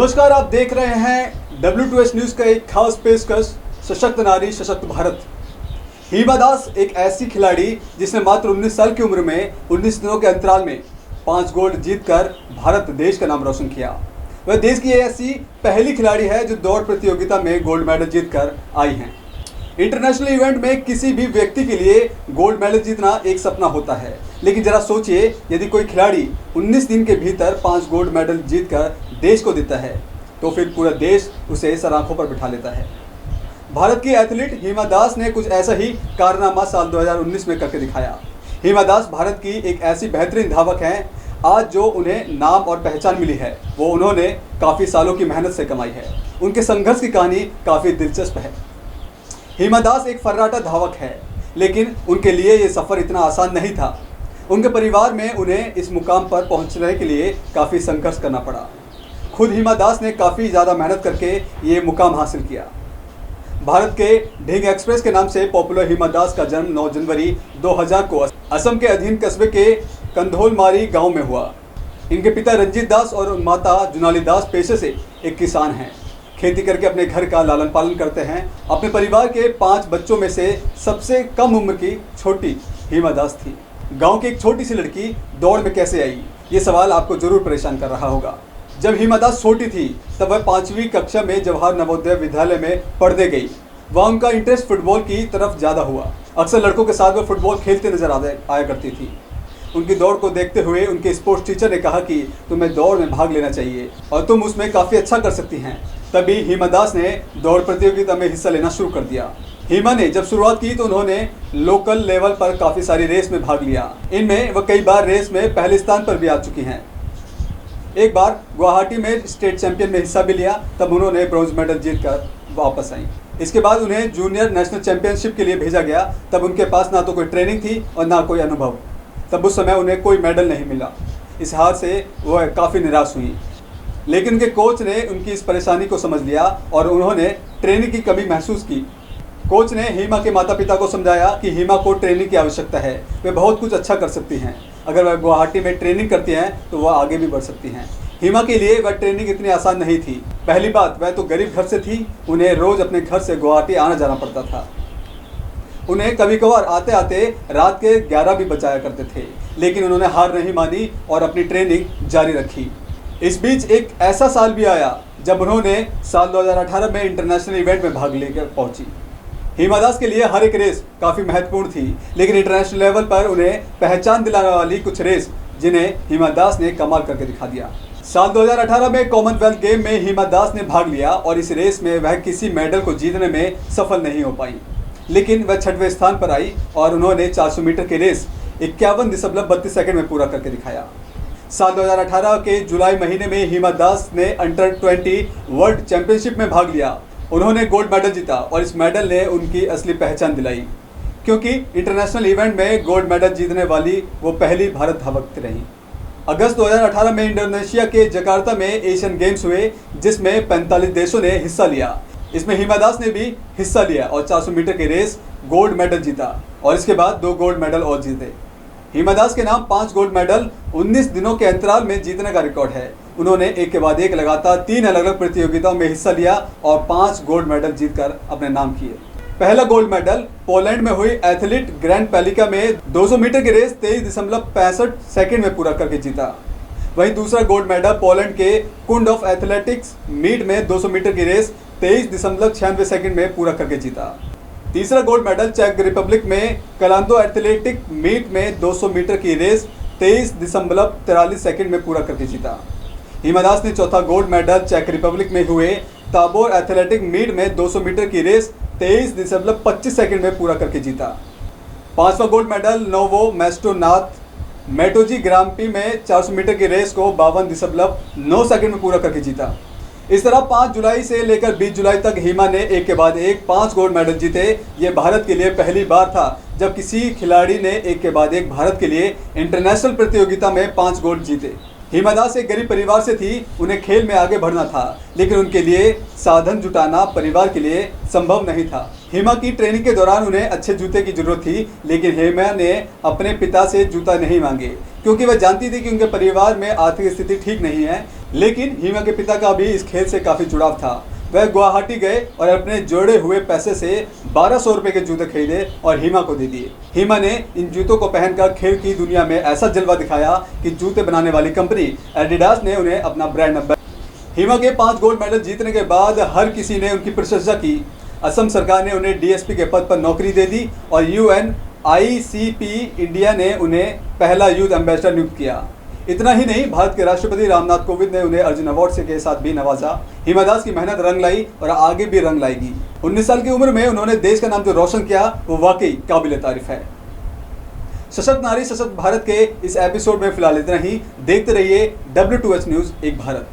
नमस्कार, आप देख रहे हैं W2S न्यूज़ का एक खास पेशकश सशक्त नारी सशक्त भारत। हिमा दास एक ऐसी खिलाड़ी जिसने मात्र 19 साल की उम्र में 19 दिनों के अंतराल में 5 गोल्ड जीतकर भारत देश का नाम रोशन किया। वह देश की ऐसी पहली खिलाड़ी है जो दौड़ प्रतियोगिता में गोल्ड मेडल जीतकर आई हैं। इंटरनेशनल इवेंट में किसी भी व्यक्ति के लिए गोल्ड मेडल जीतना एक सपना होता है, लेकिन जरा सोचिए, यदि कोई खिलाड़ी 19 दिन के भीतर 5 गोल्ड मेडल जीतकर देश को देता है तो फिर पूरा देश उसे सर आंखों पर बिठा लेता है। भारत की एथलीट हिमा दास ने कुछ ऐसा ही कारनामा साल 2019 में करके दिखाया। हिमा दास भारत की एक ऐसी बेहतरीन धावक हैं, आज जो उन्हें नाम और पहचान मिली है वो उन्होंने काफ़ी सालों की मेहनत से कमाई है। उनके संघर्ष की कहानी काफ़ी दिलचस्प है। हिमा दास एक फर्राटा धावक है, लेकिन उनके लिए ये सफ़र इतना आसान नहीं था। उनके परिवार में उन्हें इस मुकाम पर पहुंचने के लिए काफ़ी संघर्ष करना पड़ा। खुद हिमा दास ने काफ़ी ज़्यादा मेहनत करके ये मुकाम हासिल किया। भारत के ढिंग एक्सप्रेस के नाम से पॉपुलर हिमा दास का जन्म 9 जनवरी 2000 को असम के अधीन कस्बे के कंधोलमारी गांव में हुआ। इनके पिता रंजीत दास और माता जुनाली दास पेशे से एक किसान हैं। खेती करके अपने घर का लालन पालन करते हैं। अपने परिवार के 5 बच्चों में से सबसे कम उम्र की छोटी हिमा दास थी। गांव की एक छोटी सी लड़की दौड़ में कैसे आई, ये सवाल आपको जरूर परेशान कर रहा होगा। जब हिमा दास छोटी थी तब वह 5वीं कक्षा में जवाहर नवोदय विद्यालय में पढ़ने गई। वहाँ उनका इंटरेस्ट फुटबॉल की तरफ ज़्यादा हुआ। अक्सर लड़कों के साथ वह फुटबॉल खेलते नजर आया करती थी। उनकी दौड़ को देखते हुए उनके स्पोर्ट्स टीचर ने कहा कि तुम्हें दौड़ में भाग लेना चाहिए और तुम उसमें काफ़ी अच्छा कर सकती हैं। तभी हिमा दास ने दौड़ प्रतियोगिता में हिस्सा लेना शुरू कर दिया। हिमा ने जब शुरुआत की तो उन्होंने लोकल लेवल पर काफ़ी सारी रेस में भाग लिया। इनमें वह कई बार रेस में पहले स्थान पर भी आ चुकी हैं। एक बार गुवाहाटी में स्टेट चैंपियन में हिस्सा भी लिया, तब उन्होंने ब्रॉन्ज मेडल जीतकर वापस आई। इसके बाद उन्हें जूनियर नेशनल चैंपियनशिप के लिए भेजा गया। तब उनके पास ना तो कोई ट्रेनिंग थी और ना कोई अनुभव। तब उस समय उन्हें कोई मेडल नहीं मिला। इस हार से वह काफ़ी निराश हुई, लेकिन उनके कोच ने उनकी इस परेशानी को समझ लिया और उन्होंने ट्रेनिंग की कमी महसूस की। कोच ने हिमा के माता पिता को समझाया कि हिमा को ट्रेनिंग की आवश्यकता है, वे बहुत कुछ अच्छा कर सकती हैं। अगर वह गुवाहाटी में ट्रेनिंग करती हैं तो वह आगे भी बढ़ सकती हैं। हिमा के लिए वह ट्रेनिंग इतनी आसान नहीं थी। पहली बात, वह तो गरीब घर से थी। उन्हें रोज़ अपने घर से गुवाहाटी आना जाना पड़ता था। उन्हें कभी कभार आते आते रात के 11 भी बजाया करते थे, लेकिन उन्होंने हार नहीं मानी और अपनी ट्रेनिंग जारी रखी। इस बीच एक ऐसा साल भी आया जब उन्होंने साल 2018 में इंटरनेशनल इवेंट में भाग लेकर पहुंची। हिमा दास के लिए हर एक रेस काफ़ी महत्वपूर्ण थी, लेकिन इंटरनेशनल लेवल पर उन्हें पहचान दिलाने वाली कुछ रेस जिन्हें हिमा दास ने कमाल करके दिखा दिया। साल 2018 में कॉमनवेल्थ गेम में हिमा दास ने भाग लिया और इस रेस में वह किसी मेडल को जीतने में सफल नहीं हो पाई, लेकिन वह 6वें स्थान पर आई और उन्होंने 400 मीटर की रेस 51.32 सेकंड में पूरा करके दिखाया। साल 2018 के जुलाई महीने में हिमा दास ने अंडर 20 वर्ल्ड चैंपियनशिप में भाग लिया। उन्होंने गोल्ड मेडल जीता और इस मेडल ने उनकी असली पहचान दिलाई, क्योंकि इंटरनेशनल इवेंट में गोल्ड मेडल जीतने वाली वो पहली भारत धावक रही। अगस्त 2018 में इंडोनेशिया के जकार्ता में एशियन गेम्स हुए, जिसमें 45 देशों ने हिस्सा लिया। इसमें हिमा दास ने भी हिस्सा लिया और 400 मीटर की रेस गोल्ड मेडल जीता और इसके बाद 2 गोल्ड मेडल और जीते। हिमा दास के नाम 5 गोल्ड मेडल 19 दिनों के अंतराल में जीतने का रिकॉर्ड है। उन्होंने एक के बाद एक लगातार 3 अलग अलग प्रतियोगिताओं में हिस्सा लिया और 5 गोल्ड मेडल जीतकर अपने नाम किए। पहला गोल्ड मेडल पोलैंड में हुई एथलीट ग्रैंड पैलिका में 200 मीटर की रेस 23.65 सेकंड में पूरा करके जीता। वहीं दूसरा गोल्ड मेडल पोलैंड के कुंड ऑफ एथलेटिक्स मीट में 200 मीटर की रेस 23.96 सेकंड में पूरा करके जीता। तीसरा गोल्ड मेडल चेक रिपब्लिक में कलांदो एथलेटिक मीट में 200 मीटर की रेस 23.43 सेकंड में पूरा करके जीता। हिमा दास ने चौथा गोल्ड मेडल चेक रिपब्लिक में हुए ताबोर एथलेटिक मीट में 200 मीटर की रेस 23.25 सेकंड में पूरा करके जीता। 5वां गोल्ड मेडल नोवो मेस्टो नाथ मेटोजी ग्राम्पी में 400 मीटर की रेस को 52.9 सेकंड में पूरा करके जीता। इस तरह 5 जुलाई से लेकर 20 जुलाई तक हिमा ने एक के बाद एक 5 गोल्ड मेडल जीते। ये भारत के लिए पहली बार था जब किसी खिलाड़ी ने एक के बाद एक भारत के लिए इंटरनेशनल प्रतियोगिता में 5 गोल्ड जीते। हिमा दास एक गरीब परिवार से थी, उन्हें खेल में आगे बढ़ना था, लेकिन उनके लिए साधन जुटाना परिवार के लिए संभव नहीं था। हिमा की ट्रेनिंग के दौरान उन्हें अच्छे जूते की जरूरत थी, लेकिन हिमा ने अपने पिता से जूता नहीं मांगे, क्योंकि वह जानती थी कि उनके परिवार में आर्थिक स्थिति ठीक नहीं है। लेकिन हिमा के पिता का भी इस खेल से काफ़ी जुड़ाव था। वह गुवाहाटी गए और अपने जोड़े हुए पैसे से 1200 रुपये के जूते खरीदे और हिमा को दे दिए। हिमा ने इन जूतों को पहनकर खेल की दुनिया में ऐसा जलवा दिखाया कि जूते बनाने वाली कंपनी एडिडास ने उन्हें अपना ब्रांड नंबर। हिमा के 5 गोल्ड मेडल जीतने के बाद हर किसी ने उनकी प्रशंसा की। असम सरकार ने उन्हें डीएसपी के पद पर नौकरी दे दी और UNICP इंडिया ने उन्हें पहला यूथ एम्बेसडर नियुक्त किया। इतना ही नहीं, भारत के राष्ट्रपति रामनाथ कोविंद ने उन्हें अर्जुन अवार्ड के साथ भी नवाजा। हिमा दास की मेहनत रंग लाई और आगे भी रंग लाएगी। 19 साल की उम्र में उन्होंने देश का नाम जो रोशन किया वो वाकई काबिल तारीफ है। सशक्त नारी सशक्त भारत के इस एपिसोड में फिलहाल इतना ही। देखते रहिए W2H न्यूज़ एक भारत।